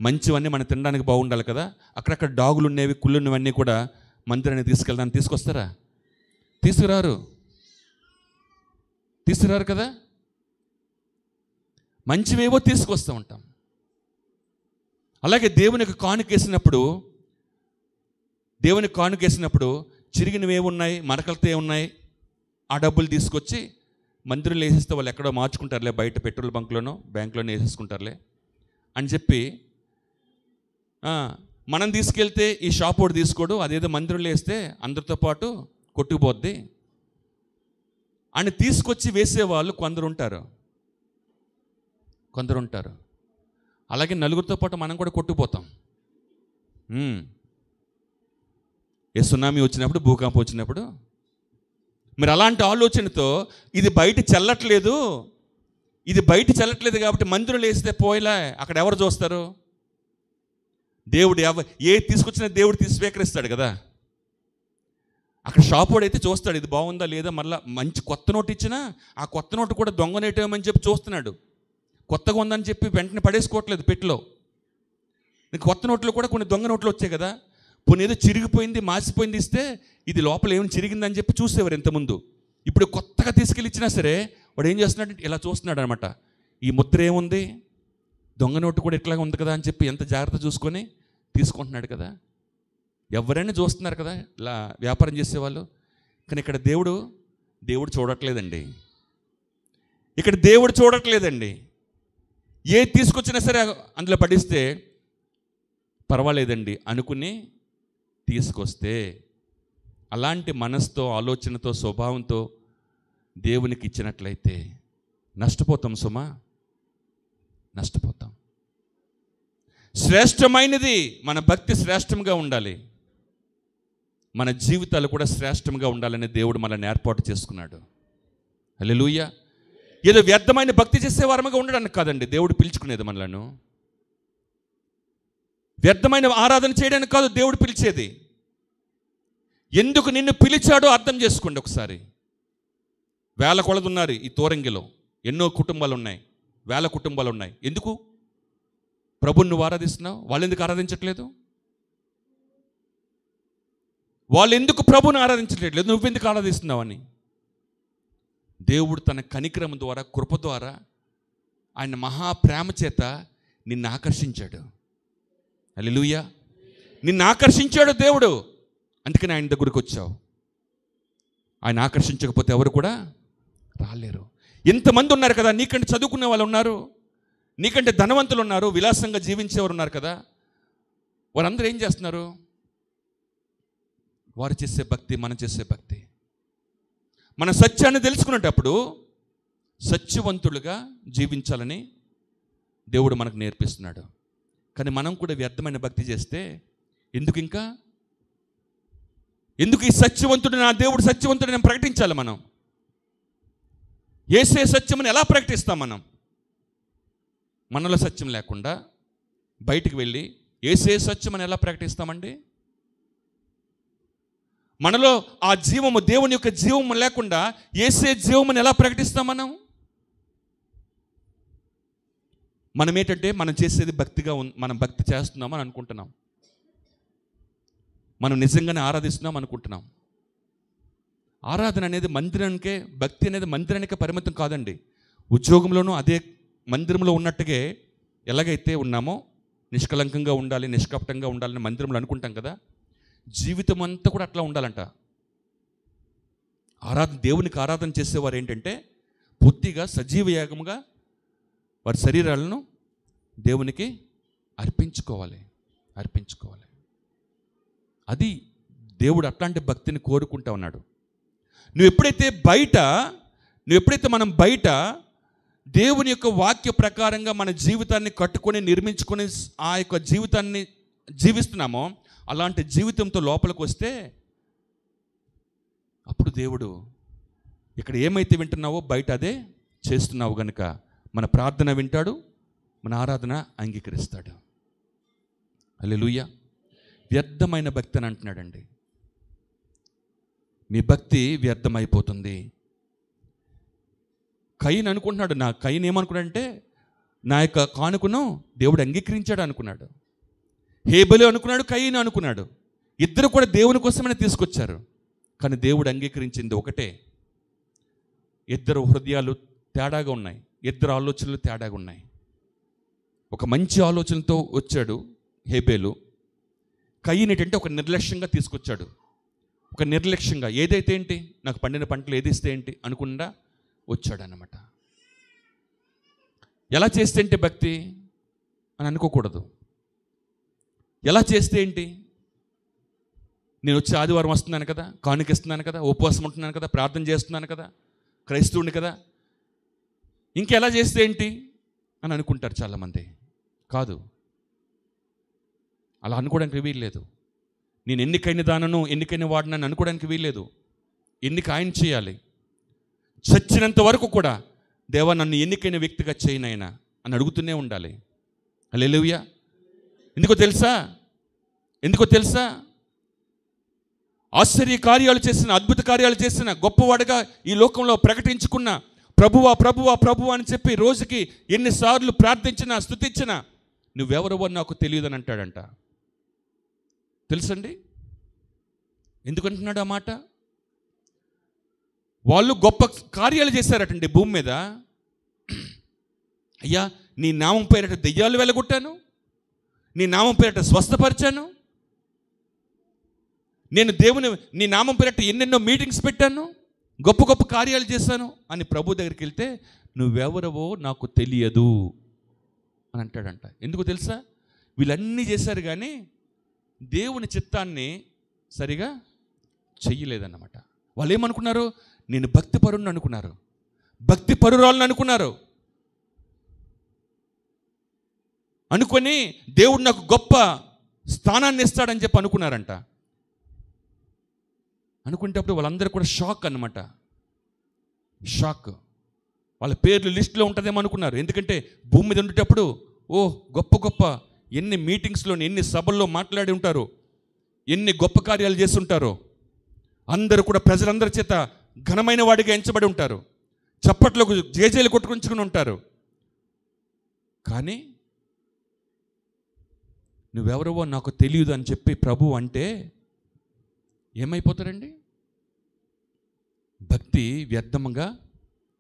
మంచివన్నీ మనం తినడానికి బాగుండాలి కదా. అక్కడక్కడ డాగులు ఉండేవి, కుళ్ళు ఉన్నవన్నీ కూడా మందిరానికి తీసుకెళ్దాన్ని తీసుకొస్తారా? తీసుకురారు కదా. మంచివేవో తీసుకొస్తూ ఉంటాం. అలాగే దేవునికి కానుకేసినప్పుడు చిరిగినవి ఏమున్నాయి, మరకలతో ఏమున్నాయి, ఆ డబ్బులు తీసుకొచ్చి మందిరంలో వేసేస్తే వాళ్ళు ఎక్కడో మార్చుకుంటారులే, బయట పెట్రోల్ బంక్లోనో బ్యాంకులోనో వేసేసుకుంటారులే అని చెప్పి, మనం తీసుకెళ్తే ఈ షాప్ వాడు తీసుకోడు, అదేదో మందిరంలో వేస్తే అందరితో పాటు కొట్టుకుపోద్ది అని తీసుకొచ్చి వేసేవాళ్ళు కొందరు ఉంటారు. అలాగే నలుగురితో పాటు మనం కూడా కొట్టుకుపోతాం. ఏ సునామీ వచ్చినప్పుడు, భూకంపం వచ్చినప్పుడు మీరు అలాంటి ఆలోచనతో ఇది బయట చెల్లట్లేదు కాబట్టి మందిరంలో వేస్తే పోయిలా అక్కడ ఎవరు చూస్తారు? దేవుడు తీసుకొచ్చినా దేవుడు స్వీకరిస్తాడు కదా. అక్కడ షాప్ వాడు అయితే చూస్తాడు, ఇది బాగుందా లేదా. మళ్ళీ మంచి కొత్త నోటు ఇచ్చినా ఆ కొత్త నోటు కూడా దొంగనేటేమని చెప్పి చూస్తున్నాడు. కొత్తగా ఉందని చెప్పి వెంటనే పడేసుకోవట్లేదు పెట్టిలో. కొత్త నోట్లు కూడా కొన్ని దొంగ నోట్లు వచ్చాయి కదా. పోనీ ఏదో చిరిగిపోయింది, మాసిపోయింది ఇస్తే ఇది లోపల ఏమైనా చిరిగిందని చెప్పి చూసేవారు ఇంతకుముందు. ఇప్పుడు కొత్తగా తీసుకెళ్ళి ఇచ్చినా సరే వాడు ఏం చేస్తున్నాడు, ఇలా చూస్తున్నాడు అనమాట. ఈ ముద్ర ఏముంది, దొంగ నోటు కూడా ఇట్లాగా ఉంది కదా అని చెప్పి ఎంత జాగ్రత్త చూసుకొని తీసుకుంటున్నాడు కదా. ఎవరైనా చూస్తున్నారు కదా ఇలా వ్యాపారం చేసేవాళ్ళు. కానీ ఇక్కడ దేవుడు చూడట్లేదండి. ఏ తీసుకొచ్చినా సరే అందులో పడిస్తే పర్వాలేదండి అనుకుని తీసుకొస్తే, అలాంటి మనసుతో, ఆలోచనతో, స్వభావంతో దేవునికి ఇచ్చినట్లయితే నష్టపోతాం సుమా, నష్టపోతాం. శ్రేష్టమైనది మన భక్తి శ్రేష్టంగా ఉండాలి, మన జీవితాలు కూడా శ్రేష్టంగా ఉండాలని దేవుడు మనల్ని ఏర్పాటు చేసుకున్నాడు. హల్లెలూయా. ఏదో వ్యర్థమైన భక్తి చేసే వారముగా ఉండడానికి కాదండి దేవుడు పిలుచుకునేది మనలను. వ్యర్థమైన ఆరాధన చేయడానికి కాదు దేవుడు పిలిచేది. ఎందుకు నిన్ను పిలిచాడో అర్థం చేసుకోండి ఒకసారి. వేల కొలది ఉన్నారు ఈ తోరంగిలో, ఎన్నో కుటుంబాలు ఉన్నాయి, వేల కుటుంబాలు ఉన్నాయి. ఎందుకు ప్రభుని నువ్వు ఆరాధిస్తున్నావు? వాళ్ళు ఎందుకు ఆరాధించట్లేదు? వాళ్ళు ఎందుకు ప్రభుని ఆరాధించట్లేదు? నువ్వెందుకు ఆరాధిస్తున్నావు అని దేవుడు తన కనికరం ద్వారా, కృప ద్వారా, ఆయన మహాప్రేమ చేత నిన్ను ఆకర్షించాడు. హల్లెలూయా. నిన్ను ఆకర్షించాడు దేవుడు, అందుకని ఆయన దగ్గరికి వచ్చావు. ఆయన ఆకర్షించకపోతే ఎవరు కూడా రాలేరు. ఇంతమంది ఉన్నారు కదా, నీకంటే చదువుకునే వాళ్ళు ఉన్నారు, నీకంటే ధనవంతులు ఉన్నారు, విలాసంగా జీవించేవారు ఉన్నారు కదా. వారందరూ ఏం చేస్తున్నారు? వారు చేసే భక్తి, మనం చేసే భక్తి. మన సత్యాన్ని తెలుసుకునేటప్పుడు సత్యవంతులుగా జీవించాలని దేవుడు మనకు నేర్పిస్తున్నాడు. కానీ మనం కూడా వ్యర్థమైన భక్తి చేస్తే ఎందుకు ఈ సత్యవంతుడు, నా దేవుడు సత్యవంతుడు నేను ప్రకటించాలి? మనం యేసే సత్యమని ఎలా ప్రకటిస్తాం? మనలో సత్యం లేకుండా బయటికి వెళ్ళి యేసే సత్యమని ఎలా ప్రకటిస్తామండి? మనలో ఆ జీవము, దేవుని యొక్క జీవము లేకుండా యేసే జీవమని ఎలా ప్రకటిస్తాం? మనం ఏంటంటే మనం చేసేది భక్తిగా మనం భక్తి చేస్తున్నామని అనుకుంటున్నాం, మనం నిజంగానే ఆరాధిస్తున్నాం అనుకుంటున్నాం. ఆరాధన అనేది మందిరానికే, భక్తి అనేది మందిరానికే పరిమితం కాదండి. ఉద్యోగంలోనూ అదే మందిరంలో ఉన్నట్టుగా ఎలాగైతే ఉన్నామో నిష్కలంకంగా ఉండాలి, నిష్కపటంగా ఉండాలని మందిరంలో అనుకుంటాం కదా, జీవితం అంతా కూడా అట్లా ఉండాలంట. దేవునికి ఆరాధన చేసేవారు ఏంటంటే పూర్తిగా సజీవ యాగముగా వారి శరీరాలను దేవునికి అర్పించుకోవాలి. అది దేవుడు అట్లాంటి భక్తిని కోరుకుంటా ఉన్నాడు. నువ్వు ఎప్పుడైతే మనం బయట దేవుని యొక్క వాక్య ప్రకారంగా మన జీవితాన్ని కట్టుకొని నిర్మించుకొని ఆ యొక్క జీవితాన్ని జీవిస్తున్నామో, అలాంటి జీవితంతో లోపలికి వస్తే అప్పుడు దేవుడు ఇక్కడ ఏమైతే వింటున్నావో బయట అదే చేస్తున్నావు కనుక మన ప్రార్థన వింటాడు, మన ఆరాధన అంగీకరిస్తాడు. హల్లెలూయా. వ్యర్థమైన భక్తి అని అంటున్నాడండి. మీ భక్తి వ్యర్థమైపోతుంది. కయీను అనుకుంటున్నాడు, కయీను ఏమనుకున్నాడంటే నా యొక్క కానుకను దేవుడు అంగీకరించాడు అనుకున్నాడు. హేబెలు అనుకున్నాడు, కయీను అనుకున్నాడు. ఇద్దరు కూడా దేవుని కోసమే తీసుకొచ్చారు. కానీ దేవుడు అంగీకరించింది ఒకటే. ఇద్దరు హృదయాలు తేడాగా ఉన్నాయి, ఇద్దరు ఆలోచనలు తేడాగా ఉన్నాయి. ఒక మంచి ఆలోచనతో వచ్చాడు హేబెలు. కయీను ఏంటంటే ఒక నిర్లక్ష్యంగా తీసుకొచ్చాడు. ఒక నిర్లక్ష్యంగా ఏదైతే ఏంటి, నాకు పండిన పంటలు ఏది ఇస్తే ఏంటి అనుకుండా వచ్చాడనమాట. ఎలా చేస్తే ఏంటి భక్తి అని అనుకోకూడదు. ఎలా చేస్తే ఏంటి, నేను వచ్చి ఆదివారం వస్తున్నాను కదా, కానుకిస్తున్నాను కదా, ఉపవాసం ఉంటున్నాను కదా, ప్రార్థన చేస్తున్నాను కదా, క్రైస్తవుని కదా, ఇంకెలా చేస్తే ఏంటి అని అనుకుంటారు చాలామంది. కాదు, అలా అనుకోవడానికి వీల్లేదు. నేను ఎన్నికైన దానను ఎన్నికైన వాడినని అనుకోవడానికి వీల్లేదు. ఎన్నిక ఆయన చేయాలి. చచ్చినంత వరకు కూడా దేవా నన్ను ఎన్నికైన వ్యక్తిగా చేయనైనా అని అడుగుతూనే ఉండాలి. హల్లెలూయా. ఎందుకో తెలుసా ఆశ్చర్య కార్యాలు చేసిన, అద్భుత కార్యాలు చేసిన, గొప్పవాడుగా ఈ లోకంలో ప్రకటించుకున్న ప్రభువా ప్రభువా ప్రభువా అని చెప్పి రోజుకి ఎన్నిసార్లు ప్రార్థించినా స్తుతించినా నువ్వెవరవో నాకు తెలియదని అంటాడంట. తెలుసండి ఎందుకంటున్నాడు ఆ మాట? వాళ్ళు గొప్ప కార్యాలు చేశారటండి భూమి మీద. అయ్యా నీ నామం పేరట దెయ్యాలు వెళ్ళగొట్టాను, నీ నామం పేరట స్వస్థపరిచాను, నేను నీ నామం పేరట ఎన్నెన్నో మీటింగ్స్ పెట్టాను, గొప్ప గొప్ప కార్యాలు చేశాను అని ప్రభు దగ్గరికి వెళ్తే నువ్వెవరవో నాకు తెలియదు అని అంటాడంట. ఎందుకు తెలుసా? వీళ్ళన్నీ చేశారు కానీ దేవుని చిత్తాన్ని సరిగా చెయ్యలేదన్నమాట. వాళ్ళు ఏమనుకున్నారు? నేను భక్తి పరుణ్ణి అనుకున్నారు, భక్తి పరురాలను అనుకున్నారు. అనుకొని దేవుడు నాకు గొప్ప స్థానాన్ని ఇస్తాడని చెప్పి అనుకున్నారంట. అనుకునేటప్పుడు వాళ్ళందరూ కూడా షాక్ అన్నమాట. షాక్. వాళ్ళ పేర్లు లిస్టులో ఉంటుందేమో అనుకున్నారు. ఎందుకంటే భూమి మీద ఉండేటప్పుడు గొప్ప గొప్ప ఎన్ని మీటింగ్స్లో ఎన్ని సభల్లో మాట్లాడి ఉంటారో, ఎన్ని గొప్ప కార్యాలు చేస్తుంటారో, అందరూ కూడా ప్రజలందరి చేత ఘనమైన వాడిగా ఎంచబడి ఉంటారు, చప్పట్లకు జేజేలు కొట్టుకుంచుకుని ఉంటారు. కానీ నువ్వెవరవో నాకు తెలియదు అని చెప్పి ప్రభు అంటే ఏమైపోతారండి? భక్తి వ్యర్థంగా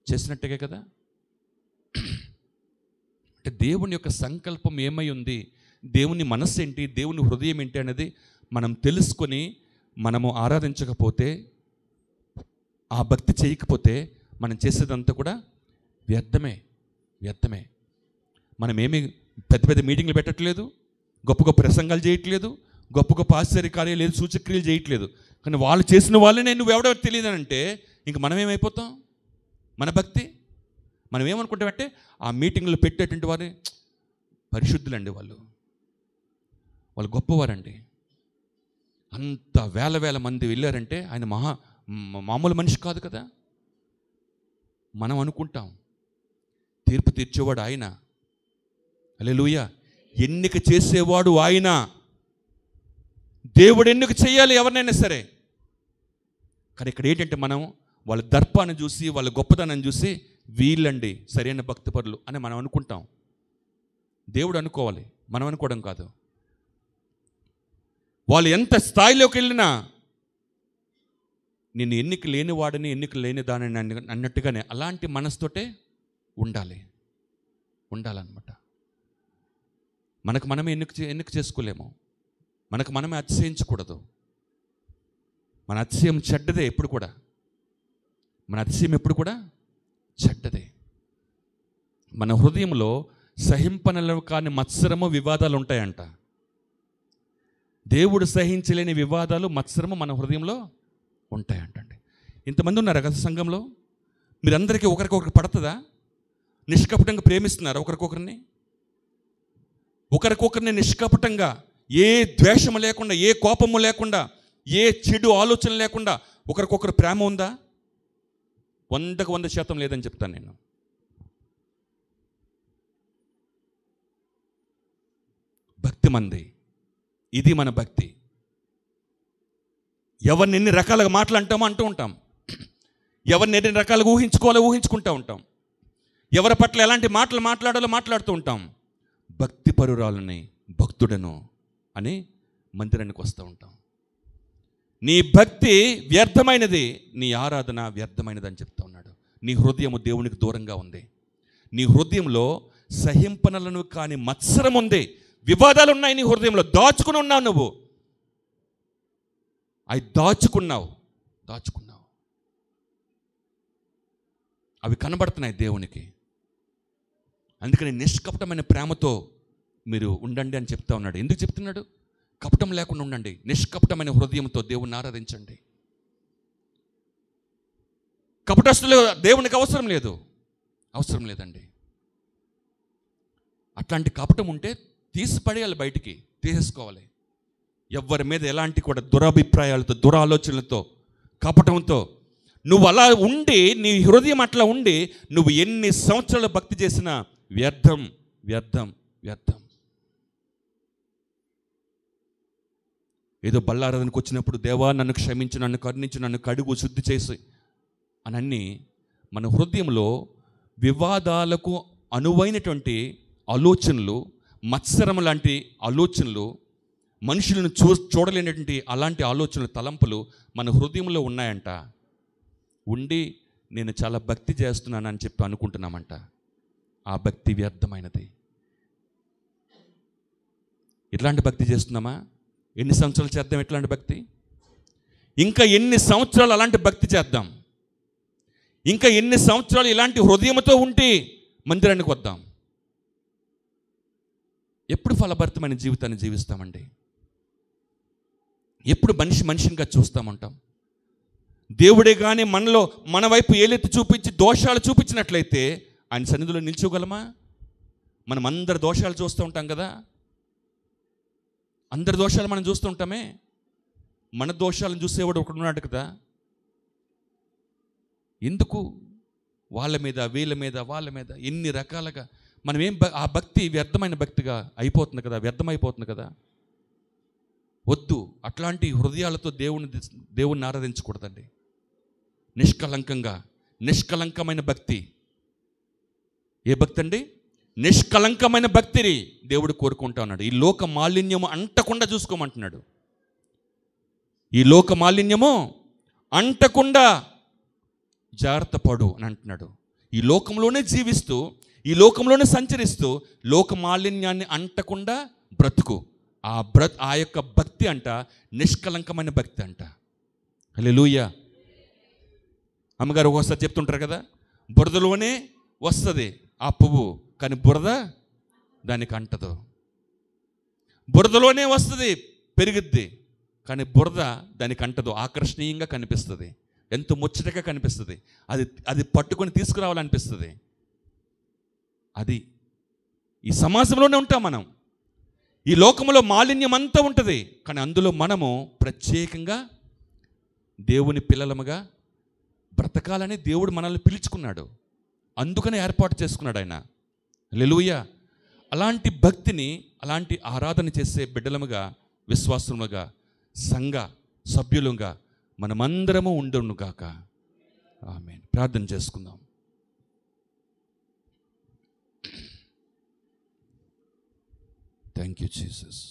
చేసినట్టుగా కదా. అంటే దేవుని యొక్క సంకల్పం ఏమై ఉంది, దేవుని మనస్సు ఏంటి, దేవుని హృదయం ఏంటి అనేది మనం తెలుసుకొని మనము ఆరాధించకపోతే, ఆ భక్తి చేయకపోతే మనం చేసేదంతా కూడా వ్యర్థమే. మనం ఏమీ పెద్ద పెద్ద మీటింగ్లు పెట్టట్లేదు, గొప్ప గొప్ప ప్రసంగాలు చేయట్లేదు, గొప్ప గొప్ప ఆశ్చర్య కార్యాలు లేదు, సూచక్రియలు చేయట్లేదు. కానీ వాళ్ళు చేసిన వాళ్ళనే నువ్వెవడో తెలియదనంటే ఇంక మనం ఏమైపోతాం? మన భక్తి మనం ఏమనుకుంటామంటే ఆ మీటింగ్లు పెట్టేటువంటి వారు పరిశుద్ధులండి, వాళ్ళు గొప్పవారండి. అంత వేల మంది వెళ్ళారంటే ఆయన మామూలు మనిషి కాదు కదా. మనం అనుకుంటాం తీర్పు తీర్చేవాడు ఆయన, హల్లెలూయా. ఎన్నిక చేసేవాడు ఆయన. దేవుడు ఎన్నిక చేయాలి ఎవరినైనా సరే. కానీ ఇక్కడ ఏంటంటే మనం వాళ్ళ దర్పాన్ని చూసి, వాళ్ళ గొప్పతనాన్ని చూసి వీళ్ళండి సరైన భక్తిపరులు అని మనం అనుకుంటాం. దేవుడు అనుకోవాలి, మనం అనుకోవడం కాదు. వాళ్ళు ఎంత స్థాయిలోకి వెళ్ళినా నేను ఎన్నిక లేని వాడిని, ఎన్నిక లేని దానిని అన్నట్టుగానే అలాంటి మనసుతోటే ఉండాలన్నమాట. మనకు మనమే ఎన్నిక చేసుకోలేము, మనకు మనమే అతిశయించకూడదు. మన అతిశయం చెడ్డదే ఎప్పుడు కూడా, మన అతిశయం ఎప్పుడు కూడా చెడ్డదే. మన హృదయంలో సహింపనలు కాని మత్సరము, వివాదాలు ఉంటాయంట. దేవుడు సహించలేని వివాదాలు, మత్సరము మన హృదయంలో ఉంటాయంటండి. ఇంతమంది ఉన్నారు కదా సంఘంలో. మీరందరికీ ఒకరికొకరికి పడుతుందా? నిష్కపటంగా ప్రేమిస్తున్నారు ఒకరికొకరిని నిష్కపటంగా, ఏ ద్వేషము లేకుండా, ఏ కోపము లేకుండా, ఏ చెడు ఆలోచన లేకుండా ఒకరికొకరు ప్రేమ ఉందా? 100% లేదని చెప్తాను నేను. భక్తి మంది. ఇది మన భక్తి. ఎవరిని ఎన్ని రకాలుగా మాటలు అంటామో అంటూ ఉంటాం, ఎవరిని ఎన్ని రకాలుగా ఊహించుకుంటూ ఉంటాం, ఎవరి పట్ల ఎలాంటి మాటలు మాట్లాడాలో మాట్లాడుతూ ఉంటాం. భక్తి పరురాలని, భక్తుడను అని మందిరానికి వస్తూ ఉంటాం. నీ భక్తి వ్యర్థమైనది, నీ ఆరాధన వ్యర్థమైనది అని చెప్తా ఉన్నాడు. నీ హృదయము దేవునికి దూరంగా ఉంది. నీ హృదయంలో సహింపనలను కాని మత్సరం ఉంది. వివాదాలు ఉన్నాయి నీ హృదయంలో. దాచుకుని ఉన్నావు నువ్వు. అవి దాచుకున్నావు. అవి కనబడుతున్నాయి దేవునికి. అందుకని నిష్కపటమైన ప్రేమతో మీరు ఉండండి అని చెప్తా ఉన్నాడు. ఎందుకు చెప్తున్నాడు? కపటం లేకుండా ఉండండి. నిష్కపటమైన హృదయంతో దేవుణ్ణి ఆరాధించండి. కపటస్తులు దేవునికి అవసరం లేదండి. అట్లాంటి కపటం ఉంటే తీసి పడేయాలి, బయటికి తీసేసుకోవాలి. ఎవరి మీద ఎలాంటి కూడా దురభిప్రాయాలతో, దురాలోచనలతో, కపటంతో నువ్వు అలా ఉండి, నీ హృదయం అట్లా ఉండి, నువ్వు ఎన్ని సంవత్సరాలు భక్తి చేసినా వ్యర్థం. ఏదో బల్లారాధనకు వచ్చినప్పుడు దేవా నన్ను క్షమించు, నన్ను కరుణించు, నన్ను కడుగు, శుద్ధి చేసి అనన్నీ మన హృదయంలో వివాదాలకు అనువైనటువంటి ఆలోచనలు, మత్సరం లాంటి ఆలోచనలు, మనుషులను చూడలేనటువంటి అలాంటి ఆలోచనలు, తలంపులు మన హృదయంలో ఉన్నాయంట. ఉండి నేను చాలా భక్తి చేస్తున్నానని చెప్పి అనుకుంటున్నామంట. ఆ భక్తి వ్యర్థమైనది. ఇట్లాంటి భక్తి చేస్తున్నామా? ఎన్ని సంవత్సరాలు చేద్దాం ఇట్లాంటి భక్తి? ఇంకా ఎన్ని సంవత్సరాలు అలాంటి భక్తి చేద్దాం? ఇంకా ఎన్ని సంవత్సరాలు ఇలాంటి హృదయంతో ఉంటే మందిరానికి వద్దాం? ఎప్పుడు ఫలభరితమైన జీవితాన్ని జీవిస్తామండి? ఎప్పుడు మనిషిగా చూస్తామంటాం? దేవుడే కానీ మనలో మన వైపు ఏలెత్తి చూపించి దోషాలు చూపించినట్లయితే ఆయన సన్నిధిలో నిల్చోగలమా? మనం అందరి దోషాలు చూస్తూ ఉంటాం కదా. అందరి దోషాలు మనం చూస్తూ ఉంటామే. మన దోషాలను చూసేవాడు ఒకడున్నాడు కదా. ఎందుకు వాళ్ళ మీద, వీళ్ళ మీద, వాళ్ళ మీద ఎన్ని రకాలుగా మనం ఆ భక్తి వ్యర్థమైన భక్తిగా అయిపోతుంది కదా, వ్యర్థమైపోతుంది కదా. వద్దు, అట్లాంటి హృదయాలతో దేవుణ్ణి ఆరాధించకూడదండి. నిష్కలంకమైన భక్తి. ఏ భక్తి అండి? నిష్కలంకమైన భక్తిని దేవుడు కోరుకుంటా ఉన్నాడు. ఈ లోక మాలిన్యము అంటకుండా చూసుకోమంటున్నాడు. ఈ లోక మాలిన్యము అంటకుండా జాగ్రత్త పడు అని అంటున్నాడు. ఈ లోకంలోనే జీవిస్తూ, ఈ లోకంలోనే సంచరిస్తూ లోక మాలిన్యాన్ని అంటకుండా బ్రతుకు. ఆ యొక్క భక్తి అంట నిష్కలంకమైన భక్తి అంట. హల్లెలూయా. అమ్మగారు ఒక్కోసారి చెప్తుంటారు కదా, బురదలోనే వస్తుంది ఆ పువ్వు, కానీ బురద దానికి అంటదు. బురదలోనే వస్తుంది, పెరుగుద్ది, కానీ బురద దానికి అంటదు. ఆకర్షణీయంగా కనిపిస్తుంది, ఎంతో ముచ్చటగా కనిపిస్తుంది, అది పట్టుకొని తీసుకురావాలనిపిస్తుంది. అది ఈ సమాజంలోనే ఉంటాం మనం. ఈ లోకంలో మాలిన్యం అంతా ఉంటుంది, కానీ అందులో మనము ప్రత్యేకంగా దేవుని పిల్లలముగా బ్రతకాలని దేవుడు మనల్ని పిలుచుకున్నాడు. అందుకనే ఏర్పాటు చేసుకున్నాడు ఆయన. హల్లెలూయా. అలాంటి భక్తిని, అలాంటి ఆరాధన చేసే బిడ్డలముగా, విశ్వాసములుగా, సంఘ సభ్యులుగా మనమందరము ఉండునుగాక. ఆమేన్. ప్రార్థన చేసుకుందాం. Thank you Jesus.